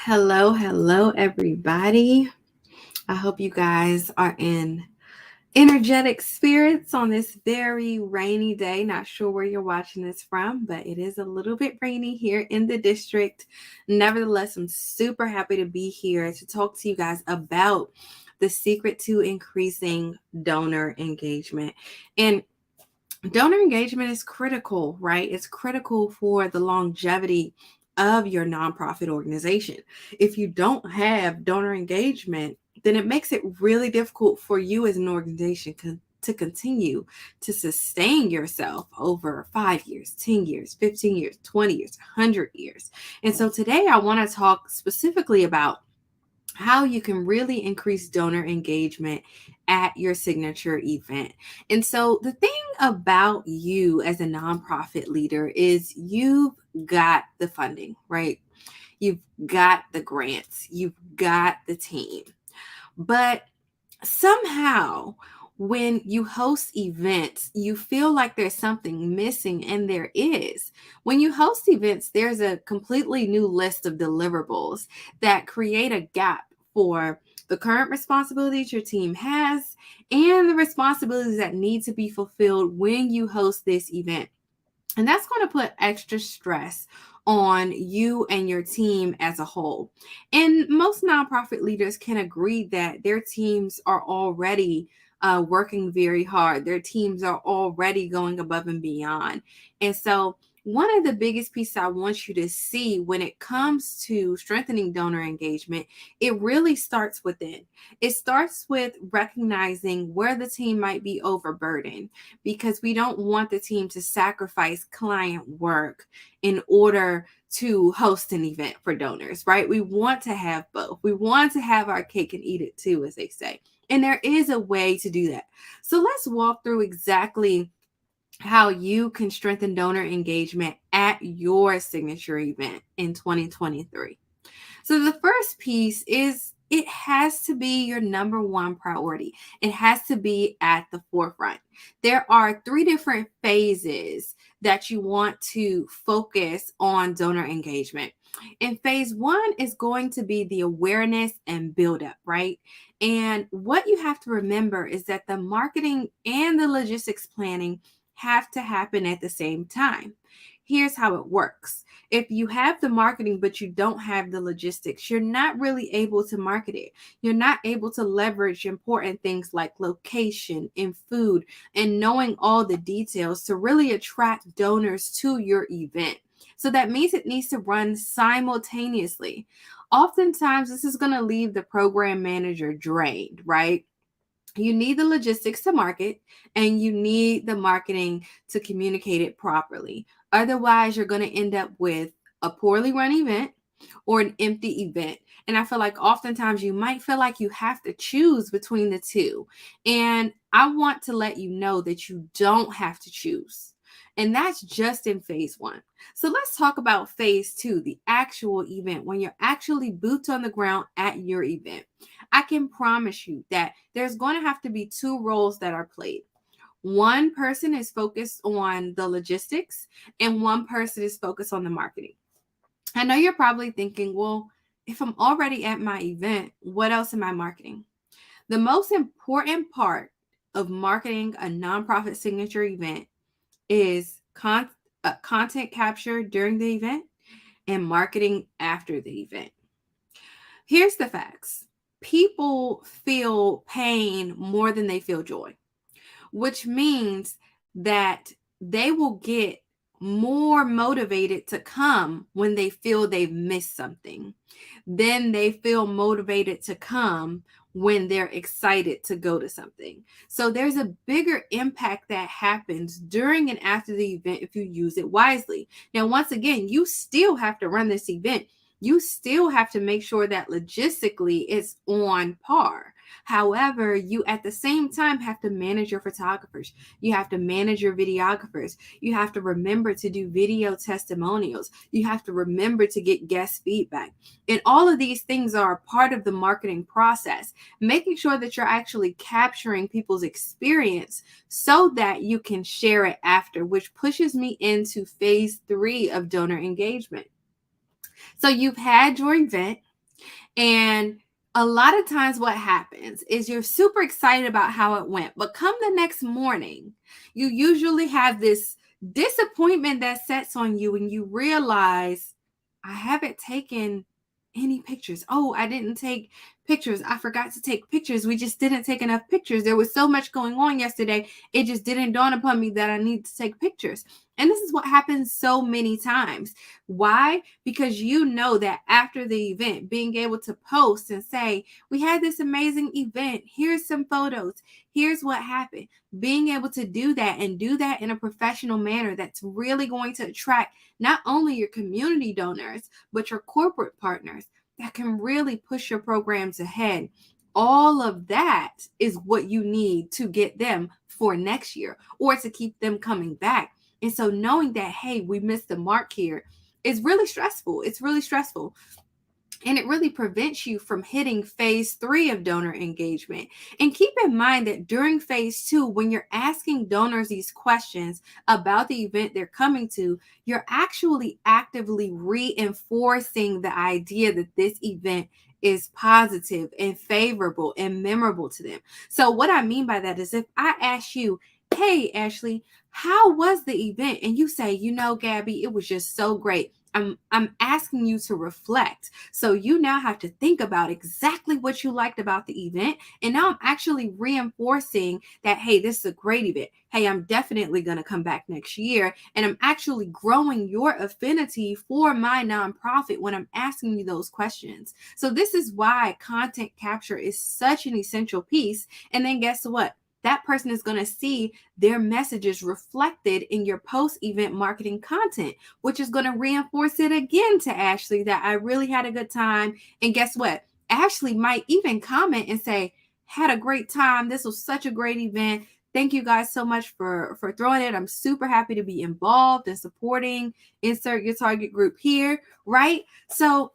Hello, everybody. I hope you guys are in energetic spirits on this very rainy day. Not sure where you're watching this from, but it is a little bit rainy here in the district. Nevertheless, I'm super happy to be here to talk to you guys about the secret to increasing donor engagement. And donor engagement is critical, right? It's critical for the longevity of your nonprofit organization. If you don't have donor engagement, then it makes it really difficult for you as an organization to continue to sustain yourself over 5 years, 10 years, 15 years, 20 years, 100 years. And so today I want to talk specifically about how you can really increase donor engagement at your signature event. And so, the thing about you as a nonprofit leader is you've got the funding, right? You've got the grants, you've got the team. But somehow, when you host events, you feel like there's something missing, and there is. When you host events, there's a completely new list of deliverables that create a gap for the current responsibilities your team has and the responsibilities that need to be fulfilled when you host this event. And that's going to put extra stress on you and your team as a whole. And most nonprofit leaders can agree that their teams are already working very hard. Their teams are already going above and beyond. And so, one of the biggest pieces I want you to see when it comes to strengthening donor engagement, it really starts within. It starts with recognizing where the team might be overburdened, because we don't want the team to sacrifice client work in order to host an event for donors, right? We want to have both. We want to have our cake and eat it too, as they say. And there is a way to do that. So let's walk through exactly how you can strengthen donor engagement at your signature event in 2023. So the first piece is it has to be your number one priority. It has to be at the forefront. There are three different phases that you want to focus on donor engagement. And phase one is going to be the awareness and build up, right? And what you have to remember is that the marketing and the logistics planning have to happen at the same time. Here's how it works. If you have the marketing, but you don't have the logistics, you're not really able to market it. You're not able to leverage important things like location and food and knowing all the details to really attract donors to your event. So that means it needs to run simultaneously. Oftentimes, this is going to leave the program manager drained, right? You need the logistics to market, and you need the marketing to communicate it properly. Otherwise, you're going to end up with a poorly run event or an empty event. And I feel like oftentimes you might feel like you have to choose between the two. And I want to let you know that you don't have to choose. And that's just in phase one. So let's talk about phase two, the actual event, when you're actually boots on the ground at your event. I can promise you that there's going to have to be two roles that are played. One person is focused on the logistics, and one person is focused on the marketing. I know you're probably thinking, well, if I'm already at my event, what else am I marketing? The most important part of marketing a nonprofit signature event is content capture during the event and marketing after the event. Here's the facts. People feel pain more than they feel joy, which means that they will get more motivated to come when they feel they've missed something. Then they feel motivated to come when they're excited to go to something. So there's a bigger impact that happens during and after the event if you use it wisely. Now, once again, you still have to run this event. You still have to make sure that logistically it's on par. However, you at the same time have to manage your photographers. You have to manage your videographers. You have to remember to do video testimonials. You have to remember to get guest feedback. And all of these things are part of the marketing process, making sure that you're actually capturing people's experience so that you can share it after, which pushes me into phase three of donor engagement. So you've had your event. And a lot of times what happens is you're super excited about how it went, but come the next morning, you usually have this disappointment that sets on you and you realize, I haven't taken any pictures. Oh, I didn't take pictures. I forgot to take pictures. We just didn't take enough pictures. There was so much going on yesterday. It just didn't dawn upon me that I need to take pictures. And this is what happens so many times. Why? Because you know that after the event, being able to post and say, we had this amazing event. Here's some photos. Here's what happened. Being able to do that and do that in a professional manner that's really going to attract not only your community donors, but your corporate partners that can really push your programs ahead. All of that is what you need to get them for next year or to keep them coming back. And so knowing that, hey, we missed the mark here is really stressful. It's really stressful. And it really prevents you from hitting phase 3 of donor engagement. And keep in mind that during phase 2, when you're asking donors these questions about the event they're coming to, you're actually actively reinforcing the idea that this event is positive and favorable and memorable to them. So what I mean by that is if I ask you, hey, Ashley, how was the event? And you say, Gabby, it was just so great. I'm asking you to reflect. So you now have to think about exactly what you liked about the event. And now I'm actually reinforcing that, hey, this is a great event. Hey, I'm definitely going to come back next year. And I'm actually growing your affinity for my nonprofit when I'm asking you those questions. So this is why content capture is such an essential piece. And then guess what? That person is going to see their messages reflected in your post-event marketing content, which is going to reinforce it again to Ashley that I really had a good time. And guess what? Ashley might even comment and say, had a great time. This was such a great event. Thank you guys so much for throwing it. I'm super happy to be involved and supporting. Insert your target group here, right? So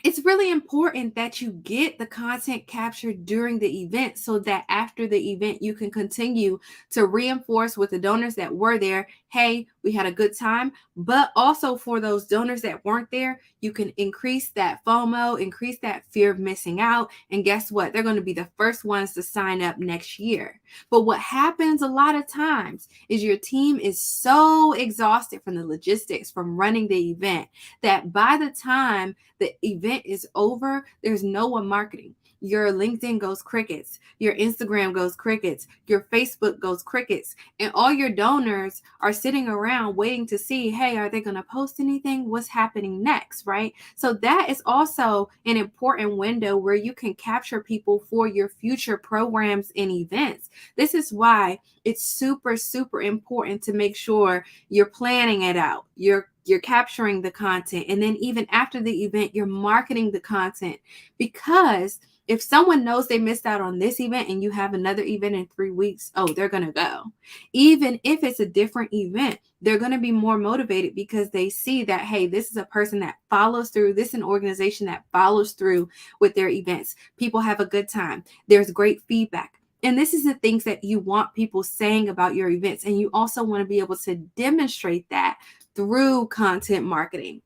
it's really important that you get the content captured during the event so that after the event, you can continue to reinforce with the donors that were there, hey, we had a good time. But also for those donors that weren't there, you can increase that FOMO, increase that fear of missing out. And guess what? They're going to be the first ones to sign up next year. But what happens a lot of times is your team is so exhausted from the logistics, from running the event, that by the time the event is over, there's no one marketing. Your LinkedIn goes crickets, your Instagram goes crickets, your Facebook goes crickets, and all your donors are sitting around waiting to see, hey, are they going to post anything? What's happening next, right? So that is also an important window where you can capture people for your future programs and events. This is why it's super, super important to make sure you're planning it out. You're capturing the content. And then even after the event, you're marketing the content, because if someone knows they missed out on this event and you have another event in 3 weeks, oh, they're going to go. Even if it's a different event, they're going to be more motivated because they see that, hey, this is a person that follows through. This is an organization that follows through with their events. People have a good time. There's great feedback. And this is the things that you want people saying about your events. And you also want to be able to demonstrate that through content marketing.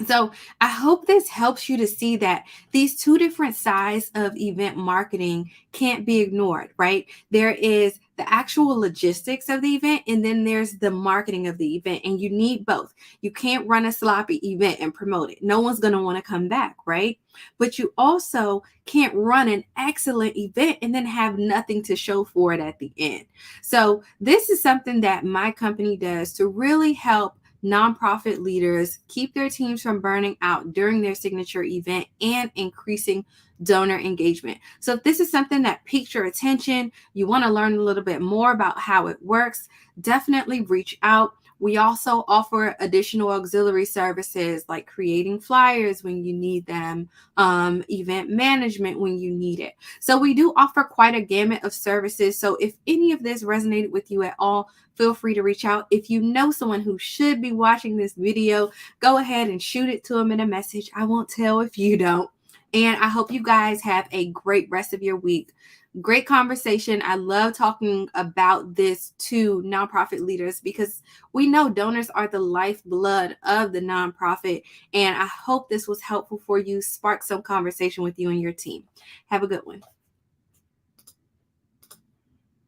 So I hope this helps you to see that these two different sides of event marketing can't be ignored, right? There is the actual logistics of the event, and then there's the marketing of the event, and you need both. You can't run a sloppy event and promote it. No one's going to want to come back, right? But you also can't run an excellent event and then have nothing to show for it at the end. So this is something that my company does to really help nonprofit leaders keep their teams from burning out during their signature event and increasing donor engagement. So if this is something that piqued your attention, you want to learn a little bit more about how it works, definitely reach out. We also offer additional auxiliary services like creating flyers when you need them, event management when you need it. So we do offer quite a gamut of services. So if any of this resonated with you at all, feel free to reach out. If you know someone who should be watching this video, go ahead and shoot it to them in a message. I won't tell if you don't. And I hope you guys have a great rest of your week. Great conversation. I love talking about this to nonprofit leaders because we know donors are the lifeblood of the nonprofit. And I hope this was helpful for you, spark some conversation with you and your team. Have a good one.